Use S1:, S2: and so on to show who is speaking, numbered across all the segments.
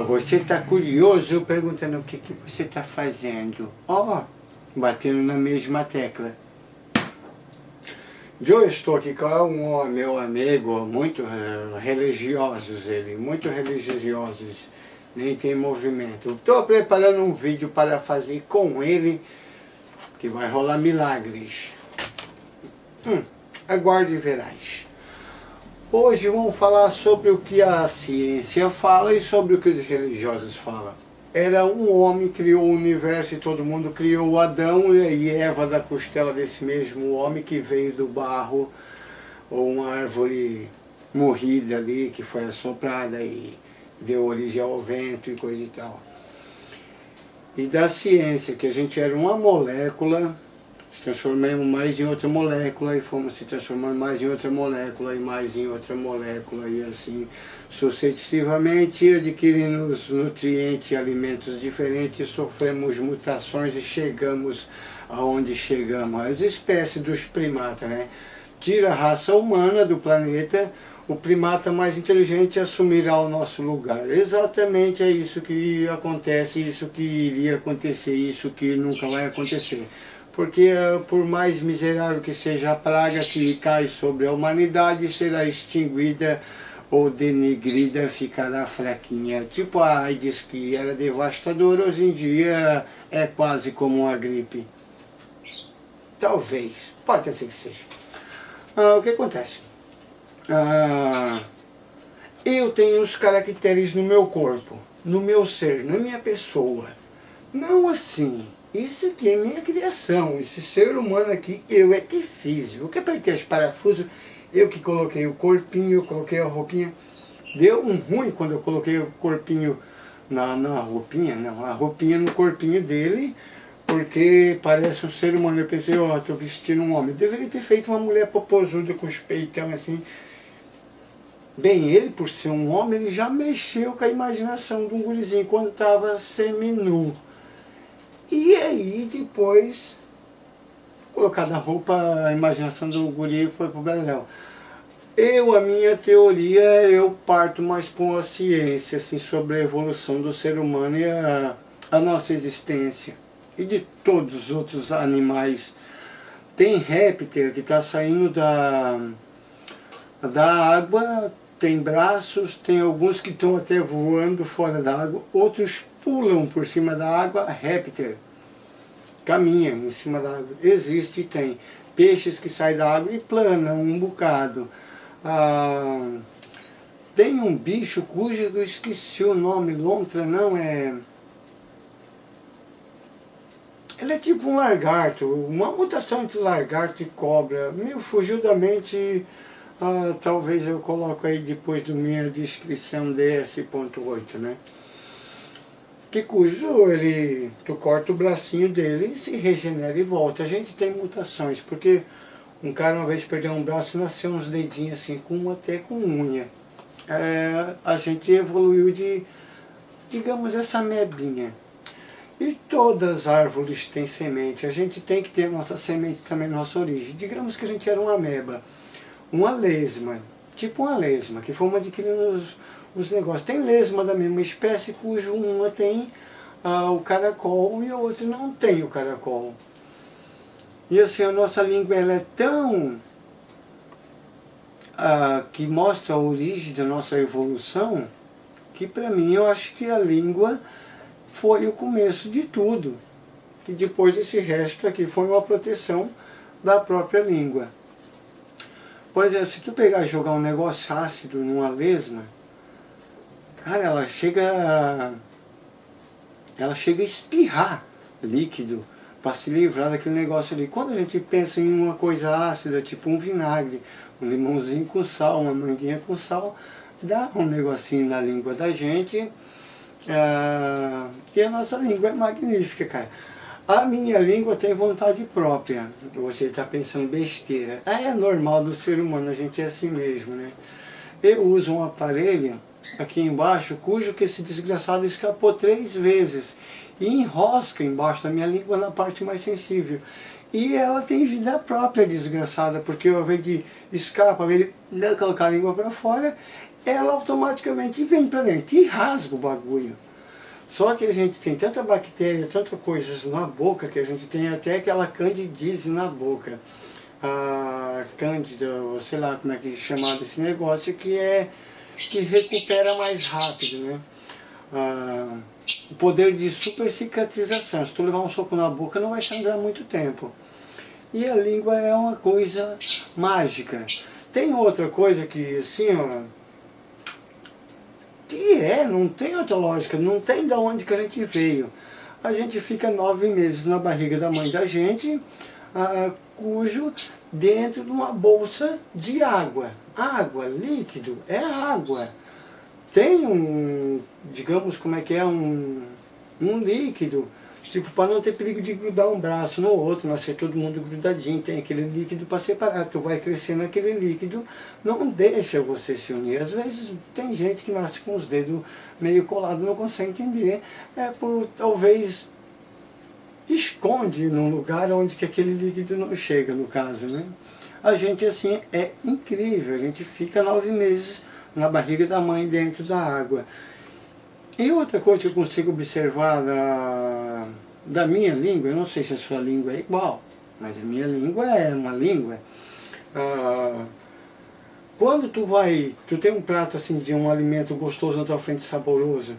S1: Você está curioso perguntando o que você está fazendo. Batendo na mesma tecla. Eu estou aqui com um meu amigo, muito religiosos, nem tem movimento. Estou preparando um vídeo para fazer com ele, que vai rolar milagres. Aguarde e verás. Hoje vamos falar sobre o que a ciência fala e sobre o que os religiosos falam. Era um homem que criou o universo e todo mundo criou Adão e Eva da costela desse mesmo homem que veio do barro, ou uma árvore morrida ali que foi assoprada e deu origem ao vento e coisa e tal. E da ciência, que a gente era uma molécula, se transformamos mais em outra molécula e fomos se transformando mais em outra molécula e mais em outra molécula e assim sucessivamente, adquirindo os nutrientes e alimentos diferentes, sofremos mutações e chegamos aonde chegamos. As espécies dos primatas, né? Tira a raça humana do planeta, o primata mais inteligente assumirá o nosso lugar. Exatamente é isso que acontece, isso que iria acontecer, isso que nunca vai acontecer. Porque por mais miserável que seja a praga que cai sobre a humanidade, será extinguida ou denegrida, ficará fraquinha. Tipo a AIDS, que era devastadora, hoje em dia é quase como uma gripe. Talvez, pode ser que seja. O que acontece? Eu tenho os caracteres no meu corpo, no meu ser, na minha pessoa. Não assim. Isso aqui é minha criação, esse ser humano aqui, eu é que fiz. Eu que apertei os parafusos, eu que coloquei o corpinho, coloquei a roupinha. Deu um ruim quando eu coloquei o corpinho na roupinha, não, a roupinha no corpinho dele, porque parece um ser humano. Eu pensei, estou vestindo um homem. Eu deveria ter feito uma mulher popozuda com os peitão assim. Bem, ele, por ser um homem, ele já mexeu com a imaginação de um gurizinho quando estava seminu. E aí, depois, colocada a roupa, a imaginação do guri foi pro beleléu. A minha teoria, eu parto mais com a ciência, assim, sobre a evolução do ser humano e a nossa existência. E de todos os outros animais. Tem réptil que está saindo da água, tem braços, tem alguns que estão até voando fora da água, outros pulam por cima da água, réptil, caminha em cima da água, existe e tem. Peixes que saem da água e planam um bocado. Tem um bicho cujo eu esqueci o nome, lontra não é... Ele é tipo um lagarto, uma mutação entre lagarto e cobra, meio fugiu da mente. Talvez eu coloco aí depois da minha descrição DS.8, né? Que cujo tu corta o bracinho dele e se regenera e volta. A gente tem mutações, porque um cara uma vez perdeu um braço e nasceu uns dedinhos assim, até com unha. A gente evoluiu de, digamos, essa mebinha. E todas as árvores têm semente, a gente tem que ter nossa semente também, nossa origem. Digamos que a gente era uma ameba. Uma lesma, tipo uma lesma, que fomos adquirindo os negócios. Tem lesma da mesma espécie, cujo uma tem o caracol e a outra não tem o caracol. E assim, a nossa língua ela é tão... que mostra a origem da nossa evolução, que para mim eu acho que a língua foi o começo de tudo. E depois esse resto aqui foi uma proteção da própria língua. Por exemplo, se tu pegar e jogar um negócio ácido numa lesma, cara, ela chega a espirrar líquido para se livrar daquele negócio ali. Quando a gente pensa em uma coisa ácida, tipo um vinagre, um limãozinho com sal, uma manguinha com sal, dá um negocinho na língua da gente. E a nossa língua é magnífica, cara. A minha língua tem vontade própria. Você está pensando besteira. É normal do ser humano, a gente é assim mesmo, né? Eu uso um aparelho aqui embaixo, cujo que esse desgraçado escapou 3 vezes. E enrosca embaixo da minha língua na parte mais sensível. E ela tem vida própria, desgraçada, porque ao invés de escapa, ao invés de colocar a língua para fora, ela automaticamente vem para dentro e rasga o bagulho. Só que a gente tem tanta bactéria, tanta coisas na boca, que a gente tem até aquela candidíase na boca. A cândida, sei lá como é que é chamado esse negócio, que recupera mais rápido, né? O poder de super cicatrização. Se tu levar um soco na boca não vai sangrar muito tempo. E a língua é uma coisa mágica. Tem outra coisa que assim, ó, não tem outra lógica, não tem de onde que a gente veio. A gente fica 9 meses na barriga da mãe da gente, cujo dentro de uma bolsa de água. Água, líquido, é água. Tem digamos como é que é, um líquido, tipo, para não ter perigo de grudar um braço no outro, nascer todo mundo grudadinho, tem aquele líquido para separar. Tu vai crescendo aquele líquido, não deixa você se unir. Às vezes tem gente que nasce com os dedos meio colados, não consegue entender, por talvez esconde num lugar onde que aquele líquido não chega, no caso, né? A gente assim é incrível, a gente fica 9 meses na barriga da mãe dentro da água. E outra coisa que eu consigo observar da minha língua, eu não sei se a sua língua é igual, mas a minha língua é uma língua. Quando tu tem um prato assim de um alimento gostoso na tua frente, saboroso,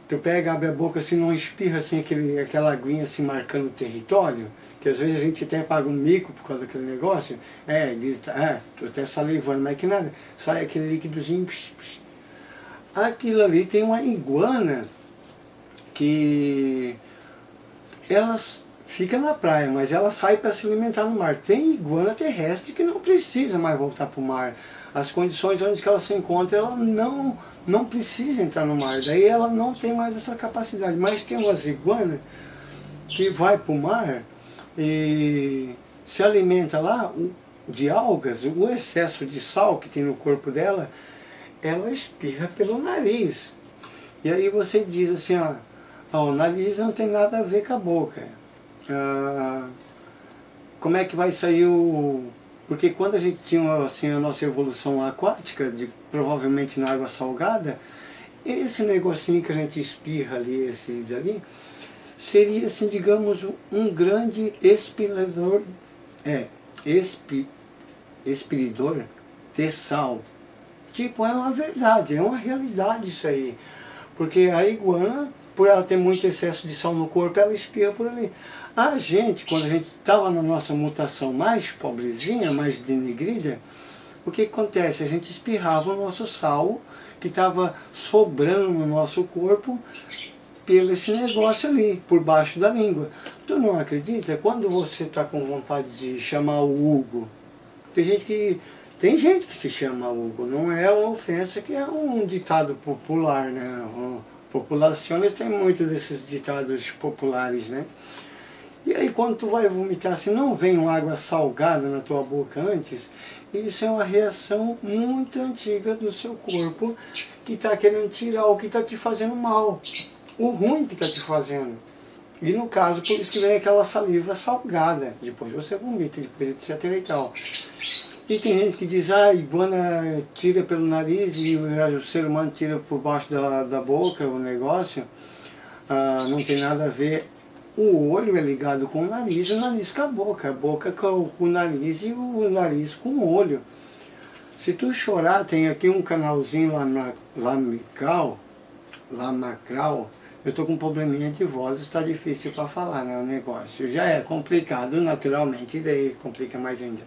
S1: tu pega, abre a boca assim, não espirra assim aquela aguinha assim marcando o território, que às vezes a gente até paga um mico por causa daquele negócio, tô até salivando, mas que nada, sai aquele líquidozinho, psh, psh. Aquilo ali tem uma iguana que ela fica na praia, mas ela sai para se alimentar no mar. Tem iguana terrestre que não precisa mais voltar para o mar. As condições onde ela se encontra, ela não precisa entrar no mar. Daí ela não tem mais essa capacidade. Mas tem umas iguanas que vai para o mar e se alimenta lá de algas, o excesso de sal que tem no corpo dela, ela espirra pelo nariz. E aí você diz assim, o nariz não tem nada a ver com a boca. Como é que vai sair Porque quando a gente tinha assim, a nossa evolução aquática, provavelmente na água salgada, esse negocinho que a gente espirra ali, esse dali, seria assim, digamos, um grande expirador de sal. Tipo, é uma verdade, é uma realidade isso aí. Porque a iguana, por ela ter muito excesso de sal no corpo, ela espirra por ali. A gente, quando a gente estava na nossa mutação mais pobrezinha, mais denegrida, o que acontece? A gente espirrava o nosso sal, que estava sobrando no nosso corpo, pelo esse negócio ali, por baixo da língua. Tu não acredita? Quando você está com vontade de chamar o Hugo, tem gente que se chama Hugo, não é uma ofensa, que é um ditado popular, né? Populações tem muitos desses ditados populares, né? E aí quando tu vai vomitar, se não vem uma água salgada na tua boca antes, isso é uma reação muito antiga do seu corpo, que está querendo tirar o que está te fazendo mal, o ruim que está te fazendo. E no caso, por isso que vem aquela saliva salgada, depois você vomita, depois etc e tal. E tem gente que diz, a iguana tira pelo nariz e o ser humano tira por baixo da boca o negócio. Não tem nada a ver. O olho é ligado com o nariz com a boca com o nariz e o nariz com o olho. Se tu chorar, tem aqui um canalzinho lá macral. Eu estou com um probleminha de voz, está difícil para falar, né, o negócio. Já é complicado naturalmente, e daí complica mais ainda.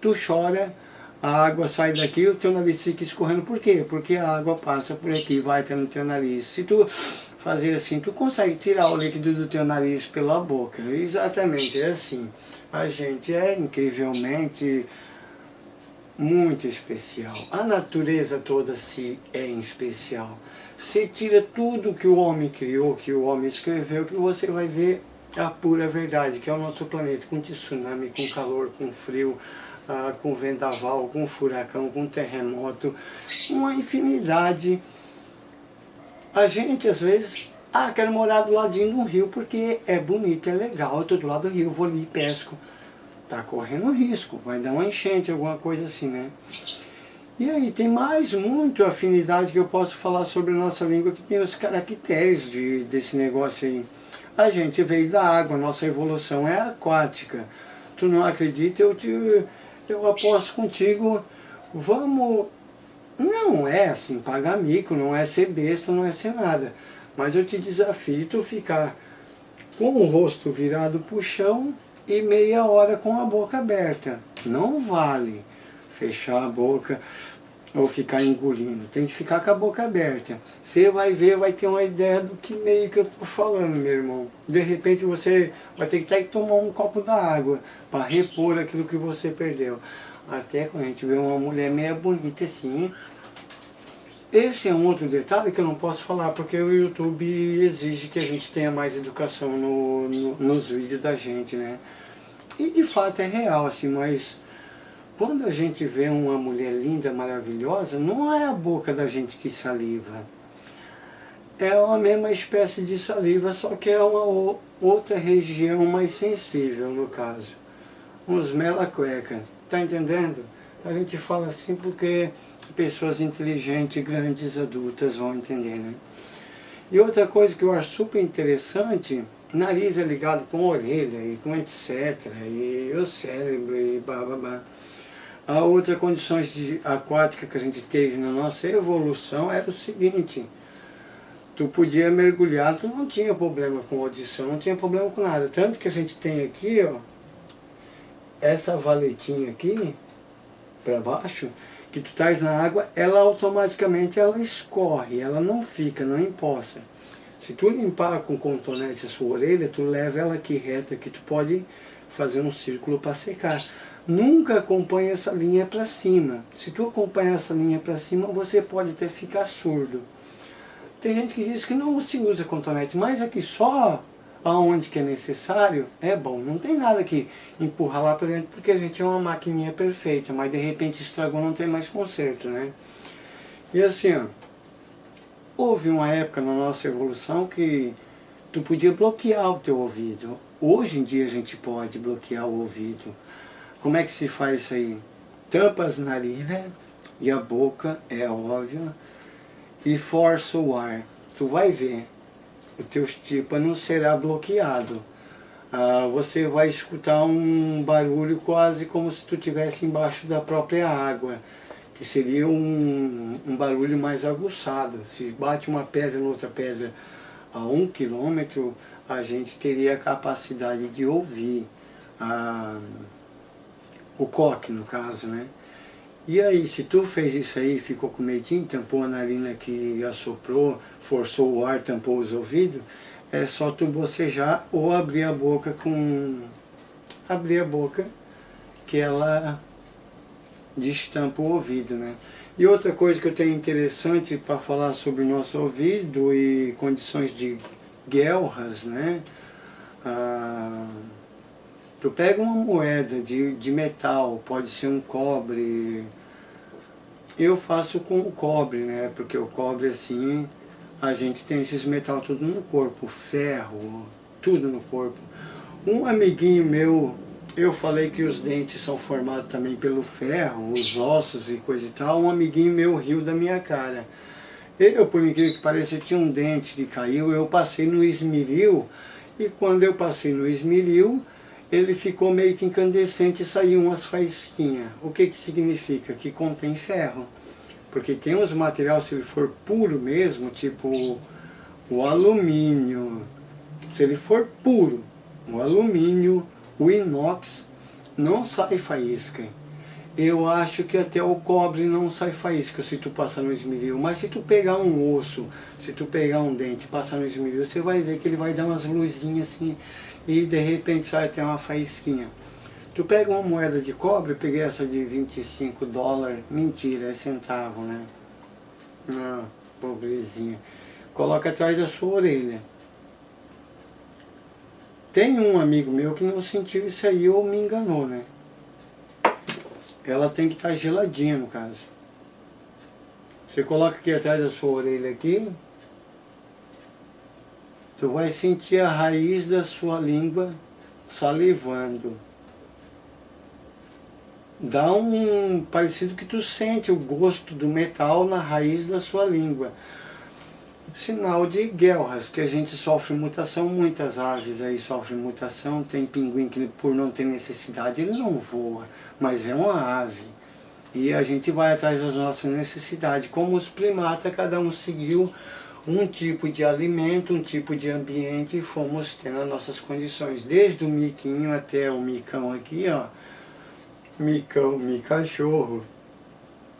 S1: Tu chora, a água sai daqui, o teu nariz fica escorrendo. Por quê? Porque a água passa por aqui, vai até no teu nariz. Se tu fazer assim, tu consegue tirar o líquido do teu nariz pela boca. Exatamente, é assim. A gente é incrivelmente muito especial. A natureza toda é especial. Você tira tudo que o homem criou, que o homem escreveu, que você vai ver a pura verdade, que é o nosso planeta, com tsunami, com calor, com frio, com vendaval, com furacão, com terremoto, uma infinidade. A gente às vezes, quero morar do ladinho de um rio porque é bonito, é legal, eu estou do lado do rio, vou ali e pesco. Está correndo risco, vai dar uma enchente, alguma coisa assim, né? E aí, tem mais muito afinidade que eu posso falar sobre a nossa língua, que tem os caracteres desse negócio aí. A gente veio da água, nossa evolução é aquática. Tu não acredita, eu aposto contigo, vamos... Não é assim, pagar mico, não é ser besta, não é ser nada. Mas eu te desafio tu ficar com o rosto virado para o chão e meia hora com a boca aberta. Não vale fechar a boca ou ficar engolindo. Tem que ficar com a boca aberta. Você vai ver, vai ter uma ideia do que meio que eu estou falando, meu irmão. De repente você vai ter que tomar um copo d'água para repor aquilo que você perdeu. Até quando a gente vê uma mulher meio bonita assim. Esse é um outro detalhe que eu não posso falar, porque o YouTube exige que a gente tenha mais educação nos vídeos da gente, né? E de fato é real, assim, mas quando a gente vê uma mulher linda, maravilhosa, não é a boca da gente que saliva. É a mesma espécie de saliva, só que é uma outra região mais sensível, no caso. Uns mela cueca, tá entendendo? A gente fala assim porque pessoas inteligentes, grandes, adultas vão entender, né? E outra coisa que eu acho super interessante, nariz é ligado com a orelha e com etc. E o cérebro e bababá. A outra condições aquática que a gente teve na nossa evolução era o seguinte: tu podia mergulhar, tu não tinha problema com audição, não tinha problema com nada. Tanto que a gente tem aqui, ó, essa valetinha aqui, para baixo, que tu estás na água, ela automaticamente ela escorre, ela não fica, não empoça. Se tu limpar com cotonete a sua orelha, tu leva ela aqui reta, que tu pode fazer um círculo para secar. Nunca acompanha essa linha para cima. Se tu acompanhar essa linha para cima, você pode até ficar surdo. Tem gente que diz que não se usa cotonete, mas aqui só aonde que é necessário é bom. Não tem nada que empurrar lá para dentro, porque a gente é uma maquininha perfeita, mas de repente estragou, não tem mais conserto, né? E assim, ó, houve uma época na nossa evolução que tu podia bloquear o teu ouvido. Hoje em dia a gente pode bloquear o ouvido. Como é que se faz isso aí? Tampa as narinas e a boca, é óbvio, e força o ar. Tu vai ver, o teu tímpano será bloqueado. Você vai escutar um barulho quase como se tu estivesse embaixo da própria água, que seria um barulho mais aguçado. Se bate uma pedra noutra pedra a 1 quilômetro, a gente teria a capacidade de ouvir o coque, no caso, né? E aí, se tu fez isso aí, ficou com medinho, tampou a narina que assoprou, forçou o ar, tampou os ouvidos, é só tu bocejar ou abrir a boca que ela destampa o ouvido, né? E outra coisa que eu tenho interessante para falar sobre o nosso ouvido e condições de guelras, né? Tu pega uma moeda de metal, pode ser um cobre. Eu faço com o cobre, né? Porque o cobre, assim, a gente tem esses metal tudo no corpo, ferro, tudo no corpo. Um amiguinho meu, eu falei que os dentes são formados também pelo ferro, os ossos e coisa e tal. Um amiguinho meu riu da minha cara. Eu, por incrível que pareça, eu tinha um dente que caiu, eu passei no esmeril, e quando eu passei no esmeril, ele ficou meio que incandescente e saiu umas faísquinhas. O que significa? Que contém ferro. Porque tem uns materiais, se ele for puro mesmo, tipo o alumínio, se ele for puro, o alumínio, o inox, não sai faísca. Eu acho que até o cobre não sai faísca se tu passar no esmeril. Mas se tu pegar um osso, se tu pegar um dente e passar no esmeril, você vai ver que ele vai dar umas luzinhas assim, e de repente sai até uma faísquinha. Tu pega uma moeda de cobre, eu peguei essa de 25 dólares, mentira, é centavo, né? Pobrezinha. Coloca atrás da sua orelha. Tem um amigo meu que não sentiu isso aí ou me enganou, né? Ela tem que estar geladinha, no caso. Você coloca aqui atrás da sua orelha aqui, tu vai sentir a raiz da sua língua salivando. dá um parecido que tu sente o gosto do metal na raiz da sua língua. Sinal de guerras, que a gente sofre mutação, muitas aves aí sofrem mutação, tem pinguim que por não ter necessidade ele não voa, mas é uma ave. E a gente vai atrás das nossas necessidades. Como os primatas, cada um seguiu um tipo de alimento, um tipo de ambiente e fomos tendo as nossas condições. Desde o miquinho até o micão aqui, ó, micão, micachorro.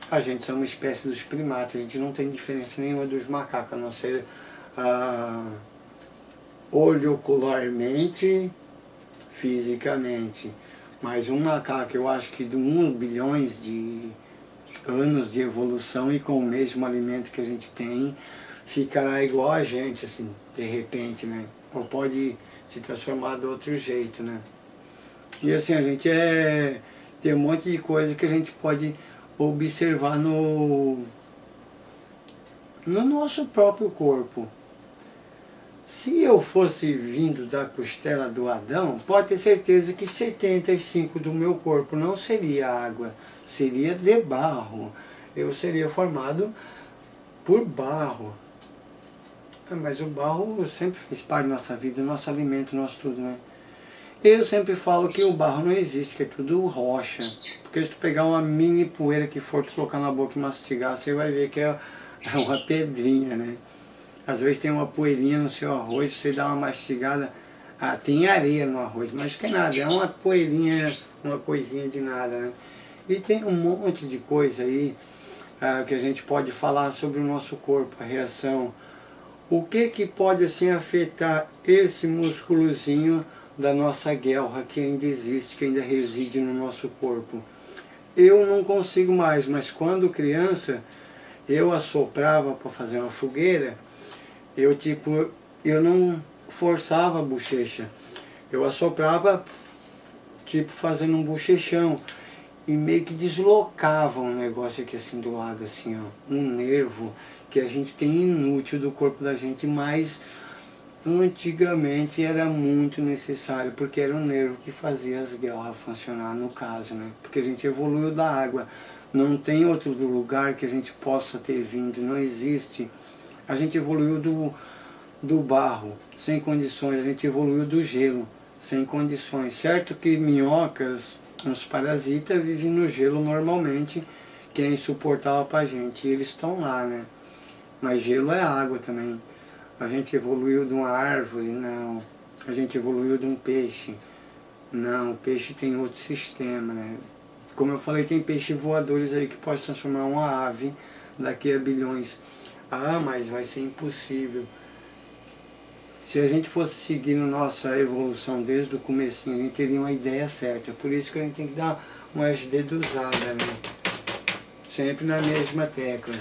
S1: A gente é uma espécie dos primatas, a gente não tem diferença nenhuma dos macacos, a não ser olho-ocularmente, fisicamente. Mas um macaco, eu acho que de 1 bilhões de anos de evolução e com o mesmo alimento que a gente tem, ficará igual a gente, assim, de repente, né? Ou pode se transformar de outro jeito, né? E assim, a gente tem um monte de coisa que a gente pode observar no nosso próprio corpo. Se eu fosse vindo da costela do Adão, pode ter certeza que 75% do meu corpo não seria água, seria de barro. Eu seria formado por barro. Mas o barro sempre fez parte da nossa vida, nosso alimento, nosso tudo, né? Eu sempre falo que o barro não existe, que é tudo rocha. Porque se tu pegar uma mini poeira que for tu colocar na boca e mastigar, você vai ver que é uma pedrinha, né? Às vezes tem uma poeirinha no seu arroz, você dá uma mastigada, tem areia no arroz, mas que é nada, é uma poeirinha, uma coisinha de nada, né? E tem um monte de coisa aí que a gente pode falar sobre o nosso corpo, a reação. O que pode assim afetar esse músculozinho da nossa guelra que ainda existe, que ainda reside no nosso corpo? Eu não consigo mais, mas quando criança eu assoprava para fazer uma fogueira, eu não forçava a bochecha, eu assoprava tipo fazendo um bochechão e meio que deslocava um negócio aqui assim do lado, assim, ó, um nervo que a gente tem inútil do corpo da gente, mas antigamente era muito necessário, porque era o nervo que fazia as guelras funcionar, no caso, né? Porque a gente evoluiu da água, não tem outro lugar que a gente possa ter vindo, não existe. A gente evoluiu do barro, sem condições, a gente evoluiu do gelo, sem condições. Certo que minhocas, uns parasitas, vivem no gelo normalmente, que é insuportável pra gente, e eles estão lá, né? Mas gelo é água também. A gente evoluiu de uma árvore? Não. A gente evoluiu de um peixe? Não, o peixe tem outro sistema, né? Como eu falei, tem peixes voadores aí que pode transformar uma ave daqui a bilhões. Ah, mas vai ser impossível. Se a gente fosse seguir na nossa evolução desde o comecinho, a gente teria uma ideia certa. Por isso que a gente tem que dar umas deduzadas, né? Sempre na mesma tecla.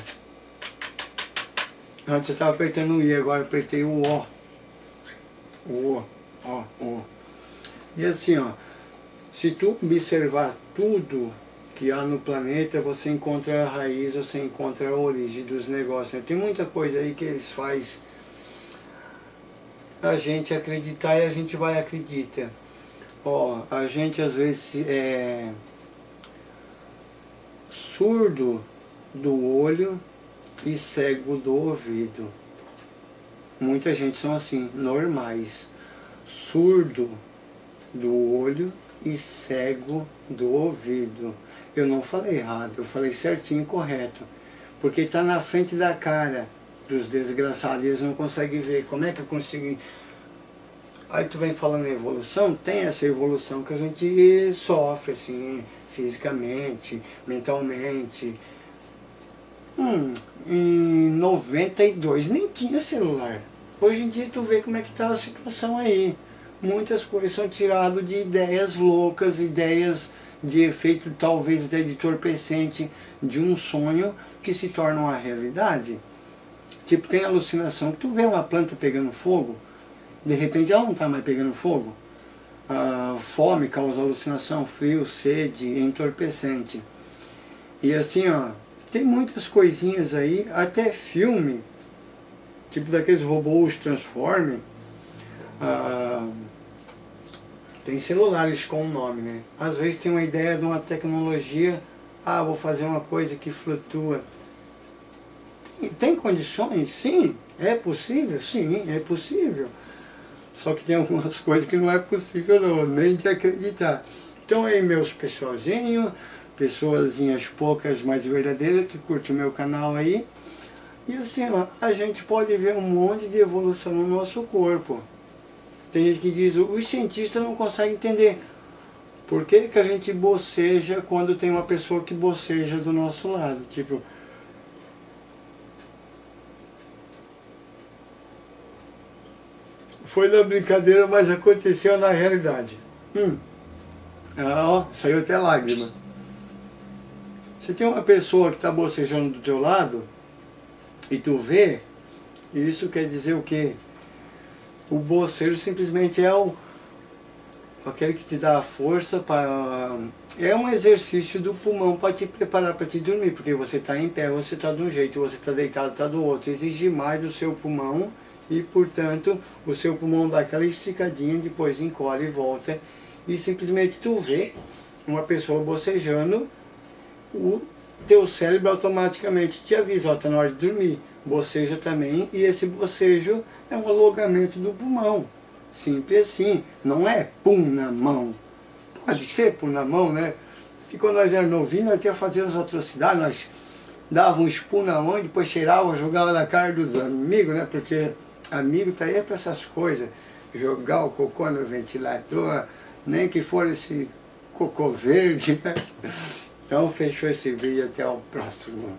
S1: Antes eu estava apertando o I, agora eu apertei o O. O O, O. E assim, ó, se tu observar tudo que há no planeta, você encontra a raiz, você encontra a origem dos negócios, né? Tem muita coisa aí que eles fazem a gente acreditar e a gente vai acredita. Ó, a gente às vezes é surdo do olho e cego do ouvido. Muita gente são assim, normais. Surdo do olho e cego do ouvido. Eu não falei errado, eu falei certinho, correto. Porque está na frente da cara dos desgraçados, eles não conseguem ver. Como é que eu consigo... Aí tu vem falando em evolução, tem essa evolução que a gente sofre, assim, fisicamente, mentalmente. Em 92 nem tinha celular. Hoje em dia tu vê como é que está a situação aí. Muitas coisas são tiradas de ideias loucas, ideias de efeito talvez até de entorpecente de um sonho que se torna uma realidade. Tipo, tem alucinação, que tu vê uma planta pegando fogo, de repente ela não está mais pegando fogo. A fome causa alucinação, frio, sede, entorpecente. E assim, ó, tem muitas coisinhas aí, até filme, tipo daqueles robôs Transformers. Tem celulares com o nome, né? Às vezes tem uma ideia de uma tecnologia, vou fazer uma coisa que flutua. Tem condições? Sim. É possível? Sim, é possível. Só que tem algumas coisas que não é possível não, nem de acreditar. Então aí meus pessoalzinhos, pessoazinhas poucas, mas verdadeiras, que curtem o meu canal aí. E assim, ó, a gente pode ver um monte de evolução no nosso corpo. Tem gente que diz, os cientistas não conseguem entender. Por que que a gente boceja quando tem uma pessoa que boceja do nosso lado? Tipo, foi na brincadeira, mas aconteceu na realidade. Saiu até lágrima. Se tem uma pessoa que está bocejando do teu lado, e tu vê, isso quer dizer o quê? O bocejo simplesmente é aquele que te dá a força para... É um exercício do pulmão para te preparar para te dormir, porque você está em pé, você está de um jeito, você está deitado, está do outro. Exige mais do seu pulmão e, portanto, o seu pulmão dá aquela esticadinha, depois encolhe e volta. E simplesmente tu vê uma pessoa bocejando, o teu cérebro automaticamente te avisa, está na hora de dormir. Boceja também, e esse bocejo é um alongamento do pulmão. Simples assim, não é pum na mão. Pode ser pum na mão, né? E quando nós éramos novinhos, nós tínhamos que fazer as atrocidades, nós dávamos um espum na mão e depois cheirava, jogava na cara dos amigos, né? Porque amigo tá aí para essas coisas, jogar o cocô no ventilador, nem que for esse cocô verde, né? Então fechou esse vídeo, até o próximo.